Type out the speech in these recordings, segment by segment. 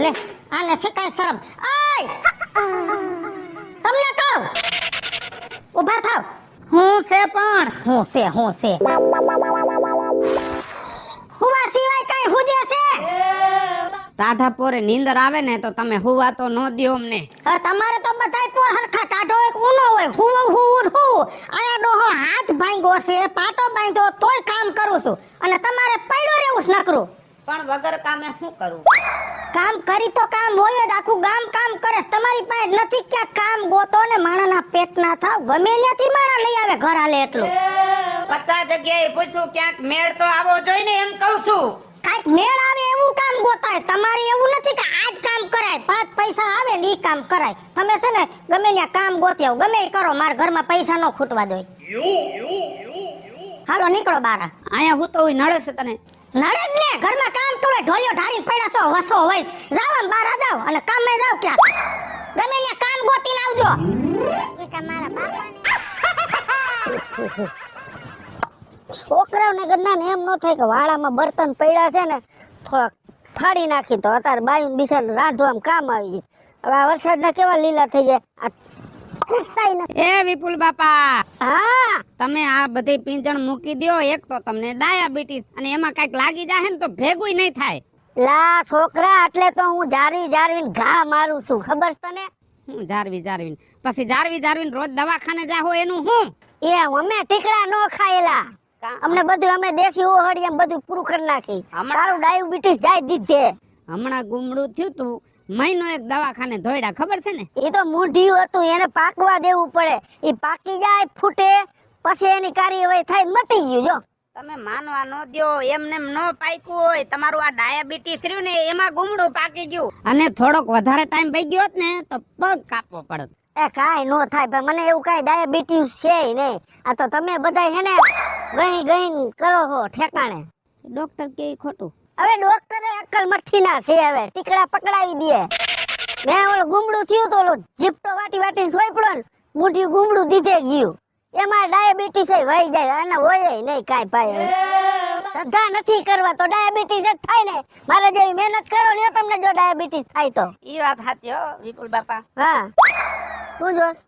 લે આને શીખાય શરમ. ઓય તમને કહું ઊભા થાવ. હું છે પણ હું છે હુવા સિવાય કઈ હુજે છે? ટાઢા પોરે નીંદર આવે ને તો તમે હુવા તો નો દ્યો અમને. હવે તમારે તો બધાય પોર હરખા ટાઢો એક ઊનો હોય. હું આયા ડોહો હાથ ભાંગ્યો છે, પાટો બાંધ્યો તોય કામ કરું છું અને તમારે પડ્યો રહેવું જ નકરું. પણ વગર કામે શું કરું? કામ કરી તો કામ હોય જ, આખું ગામ કામ કરે. તમારી પાસે નથી ક્યાં કામ ગોતો ને માણાના પેટ ના થાવ. ગમે ત્યાંથી માણા લઈ આવે ઘર હાલે એટલું. 50 જગ્યાએ પૂછું ક્યાંક મેળ તો આવો જોઈ ને એમ કહું છું. કાઈક મેળ આવે એવું કામ ગોતાય. તમારે એવું નથી કે આજ કામ કરાય, 5 પૈસા આવે ને ઈ કામ કરાય. તમે છે ને ગમે ત્યાં કામ ગોતી આવો, ગમે ઈ કરો. મારા ઘરમાં પૈસા ન ખૂટવા દો. હાલો નીકળો બારા. આયા હું તો નડે છે તને? નડે જ ને, ઘરમાં કામ કરો. ઢોલિયો ઢારીને પડ્યા છો, વસો વઈસ. જાવ આમ બારા જાવ અને કામે જાવ ક્યાંક. ગમે ત્યાં કામ ગોતીને આવજો. એ તમારા બાપાને છોકરાઓને ગંદાને એમ ન થાય કે વાળામાં બર્તન પડ્યા છે ને થોડાક ફાડી નાખી તો અત્યારે બાયું બિચાર રાંધવામાં કામ આવી જાય. હવે આ વરસાદના કેવા લીલા થઈ જાય, આ ખૂટતાય નથી. એ વિપુલ બાપા, હા તમે આ બધી પીંજણ મૂકી દ્યો. એક તો તમને ડાયાબિટીસ અને એમાં કઈક લાગી જાય ને તો ભેગું નહીં થાય. લા છોકરા, એટલે તો હું જારવીને ઘા મારું છું, ખબર તને? હું જારવી પછી જારવી રોજ દવાખાને જાહો એનું હું? એ અમે ટીકડા નો ખાયેલા, અમને બધું અમે દેશી ઓહળી એમ બધું પૂરું કરી નાખી. તારું ડાયાબિટીસ જાય દીધે. હમણાં ગુમડું થયું તું, મહિનો એક દવાખાને ધોયડા, ખબર છે ને? એ તો મૂઢિયું હતું, એને પાકવા દેવું પડે. એ પાકી જાય, ફૂટે, પછી એની કાર્યવાહી થાય, મટી ગયું. જો તમે માનવા નો દ્યો, એમને નો પાક્યું હોય. તમારું આ ડાયાબિટીસ રહ્યું ને એમાં ગુમડું પાકી ગયું અને થોડોક વધારે ટાઈમ થઈ ગયો ને તો પગ કાપવો પડત. એ કાઈ નો થાય ભાઈ, મને એવું કાઈ ડાયાબિટીસ છે નહીં. આ તો તમે બધા હે ને ગઈ કરો છો ઠેકાણે. ડોક્ટર કે ખોટું? હવે ડોક્ટરે અક્કલ મઠ્ઠી ના છે, હવે ટીકડા પકડાવી દે. મેં ઓલું ગુમડું થયું તો ઓલો જીપટો વાટી સોઈ પડ્યો ને, મૂઠિયું ગુમડું દીધે ગયું. એમાં ડાયાબિટીસ વહી જાય અને હોય નહીં કાઈ ભાઈ. શ્રદ્ધા નથી કરવા તો ડાયાબિટીસ જ થાય ને. મારે જેવી મહેનત કરો લ્યો, તમને જો ડાયાબિટીસ થાય તો. ઈ વાત સાચી હો વિપુલ બાપા. હા શું જોસ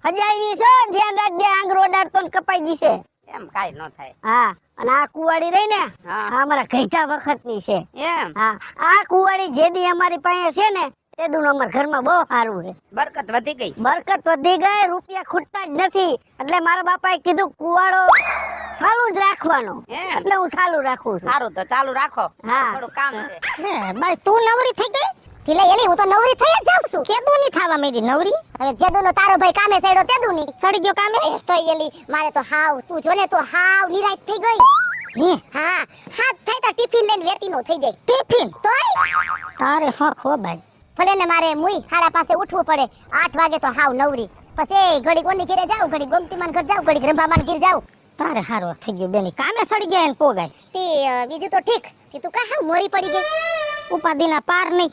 હજાવી છો, ધ્યાન રાખજે. આંગરો ડાળતો ને કપાઈ દીશે. એમ કાઈ નો થાય. હા અને આ કુવાડી રહી ને, હા અમારા ઘઈટા વખતની છે. એમ? હા આ કુવાડી જેદી અમારી પાસે છે ને તેદું અમારા ઘરમાં બહુ સારું છે. બરકત વધી ગઈ. બરકત વધી ગઈ, રૂપિયા ખૂટતા જ નથી. એટલે મારા બાપાએ કીધું કુવાડો ચાલુ જ રાખવાનો, એટલે હું ચાલુ રાખું છું. સારું તો ચાલુ રાખો. હા થોડું કામ છે. હે ભાઈ, તું નવરી થઈ ગઈ? ધીલે એલી હું તો નવરી થઈ જ જાઉં છું. કેદું ની થાવા માંડી નવરી? હવે જેદુનો તારો ભાઈ કામે સડ્યો તેદું ની સડી ગયો કામે. તો એલી મારે તો હાવ તું જો ને, તો હાવ નિરાશ થઈ ગઈ. હે હા, હાથ થાય તો ટિફિન લઈને વેતી નો થઈ જાય. ટિફિન તોય તારે હક હો ભાઈ. ભલે ને મારે મુઈ ખાડા પાસે ઉઠવું પડે 8 વાગે તો હાવ નવરી. પછી ઘડી કોની ઘરે જાવ, ઘડી ગોમતીમાન ઘર જાવ, ઘડી રંભામાન ઘર જાવ. તારે હારો થઈ ગયો બેની, કામે સડી ગયા ને પોગાય. તે બીજું તો ઠીક કે તું કા હાવ મોરી પડી ગઈ. ઉપાધિના પાર નહીં.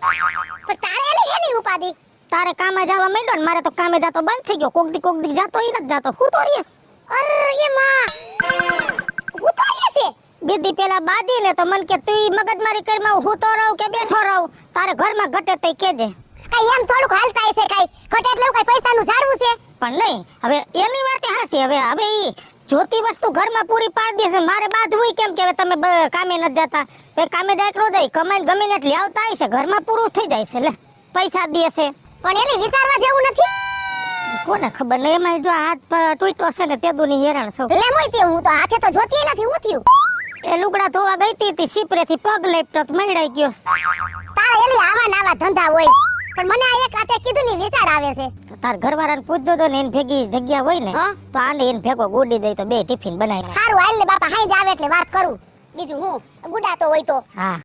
પણ તારે એલી હેની ઉપાધિ? તારે કામે જવા માંડ્યો ને, મારે તો કામે જાતો બંધ થઈ ગયો. કોક દી જાતો ઈ નથી જાતો. હું તો રીસ. અરે માં હું તો છે બેદી પેલા બાદી ને તો મન કે તું મગજમારી કરીમાં હું તો રહું કે બેઠો રહું. તારે ઘરમાં ઘટે તઈ કેજે. કઈ એમ થોડુંક હાલતા હશે, કઈ ઘટે એટલે કઈ પૈસાનું ઝાડવું છે પણ નહીં. હવે એની વાત હાસી. હવે ઈ જોતી વસ્તુ ઘરમાં પૂરી પાડી દેશે. મારે બાદ હોય કેમ કે તમે કામે ન જતા? કામે જાય નો જાય, કમાઈને ગમીને એટલે આવતા હશે, ઘરમાં પૂરું થઈ જાય છે. લે પૈસા દેશે પણ એને વિચારવા જેવું નથી. કોને ખબર ને, એમાં જો હાથ તૂટ્યો છે ને તેદુની હેરાન છો. લે મોય તે હું તો હાથે તો જોતી નથી. હું થયું એ લુગડા ધોવા ગઈ હતી, સિપરેથી પગ લેપટો તો મૈડાઈ ગયો. તારા એલી આવા નાવા ધંધા હોય. પણ મને આ એક આતે કીધું ની વિચાર આવે છે. તો તાર ઘરવાળાને પૂછજો તો ને, એન ભેગી જગ્યા હોય ને તો આને એન ભેગો ગુડી દઈ તો બે ટિફિન બનાવી. સારું હાલ ને બાપા, હાઈ જ આવે એટલે વાત કરું. બીજું હું ગુડા તો હોય તો. હા